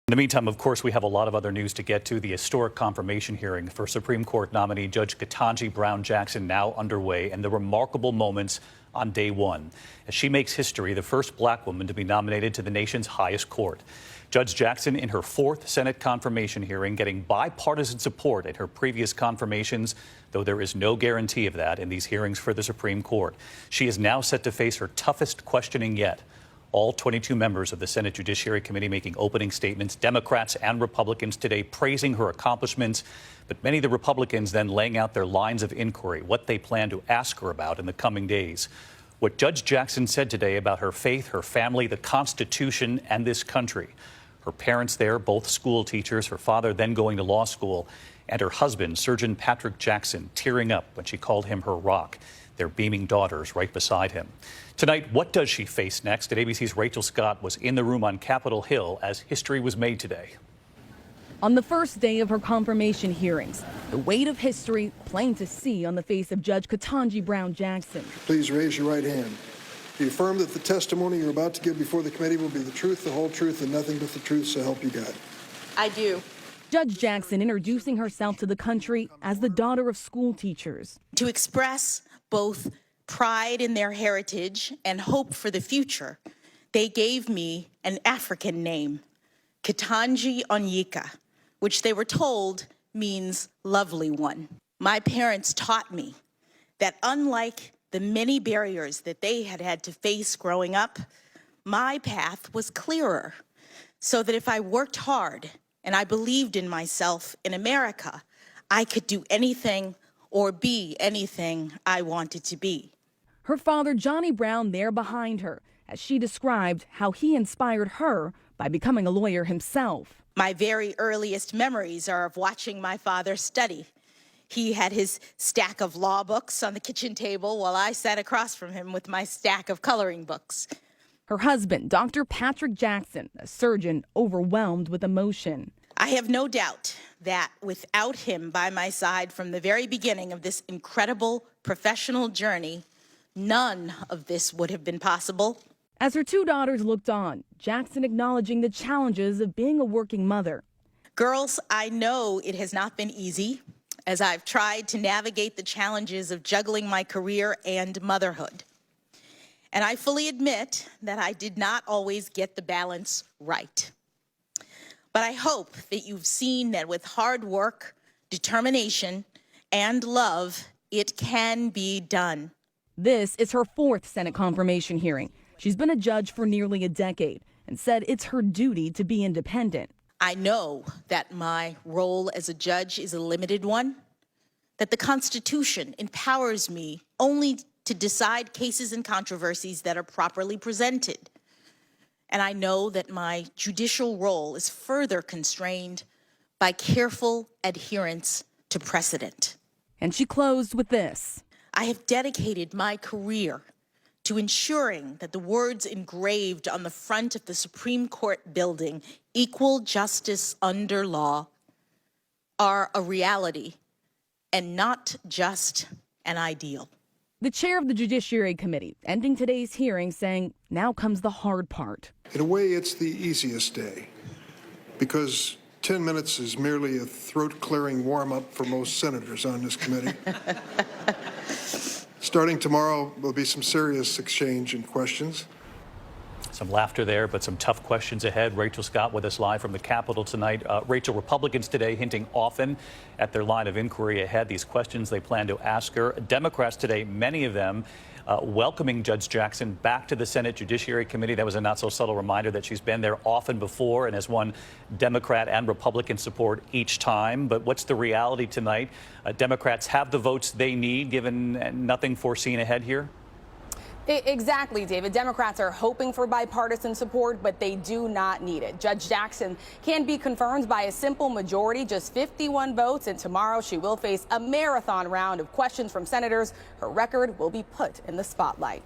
In the meantime, of course, we have a lot of other news to get to. The historic confirmation hearing for Supreme Court nominee Judge Ketanji Brown Jackson now underway, and the remarkable moments on day one as she makes history, the first black woman to be nominated to the nation's highest court. Judge Jackson in her fourth Senate confirmation hearing, getting bipartisan support at her previous confirmations, though there is no guarantee of that in these hearings for the Supreme Court. She is now set to face her toughest questioning yet. All 22 members of the Senate Judiciary Committee making opening statements, Democrats and Republicans today praising her accomplishments, but many of the Republicans then laying out their lines of inquiry, what they plan to ask her about in the coming days. What Judge Jackson said today about her faith, her family, the Constitution, and this country. Her parents there, both school teachers, her father then going to law school, and her husband, Surgeon Patrick Jackson, tearing up when she called him her rock. Their beaming daughters right beside him. Tonight, what does she face next? And ABC's Rachel Scott was in the room on Capitol Hill as history was made today. On the first day of her confirmation hearings, the weight of history plain to see on the face of Judge Ketanji Brown Jackson. Please raise your right hand. Do you affirm that the testimony you're about to give before the committee will be the truth, the whole truth, and nothing but the truth, so help you God? I do. Judge Jackson introducing herself to the country as the daughter of school teachers. To express both pride in their heritage and hope for the future, they gave me an African name, Ketanji Onyeka, which they were told means lovely one. My parents taught me that unlike the many barriers that they had had to face growing up, my path was clearer, so that if I worked hard and I believed in myself in America, I could do anything or be anything I wanted to be. Her father, Johnny Brown, there behind her, as she described how he inspired her by becoming a lawyer himself. My very earliest memories are of watching my father study. He had his stack of law books on the kitchen table while I sat across from him with my stack of coloring books. Her husband, Dr. Patrick Jackson, a surgeon overwhelmed with emotion. I have no doubt that without him by my side from the very beginning of this incredible professional journey, none of this would have been possible. As her two daughters looked on, Jackson acknowledging the challenges of being a working mother. Girls, I know it has not been easy as I've tried to navigate the challenges of juggling my career and motherhood. And I fully admit that I did not always get the balance right. But I hope that you've seen that with hard work, determination, and love, it can be done. This is her fourth Senate confirmation hearing. She's been a judge for nearly a decade and said it's her duty to be independent. I know that my role as a judge is a limited one, that the Constitution empowers me only to decide cases and controversies that are properly presented. And I know that my judicial role is further constrained by careful adherence to precedent. And she closed with this. I have dedicated my career to ensuring that the words engraved on the front of the Supreme Court building, equal justice under law, are a reality and not just an ideal. The chair of the Judiciary Committee ending today's hearing saying, now comes the hard part. In a way, it's the easiest day because 10 minutes is merely a throat-clearing warm-up for most senators on this committee. Starting tomorrow, there'll be some serious exchange and questions. Some laughter there, but some tough questions ahead. Rachel Scott with us live from the Capitol tonight. Rachel, Republicans today hinting often at their line of inquiry ahead, these questions they plan to ask her. Democrats today, many of them welcoming Judge Jackson back to the Senate Judiciary Committee. That was a not so subtle reminder that she's been there often before and has won Democrat and Republican support each time. But what's the reality tonight? Democrats have the votes they need, given nothing foreseen ahead here? Exactly, David. Democrats are hoping for bipartisan support, but they do not need it. Judge Jackson can be confirmed by a simple majority, just 51 votes, and tomorrow she will face a marathon round of questions from senators. Her record will be put in the spotlight.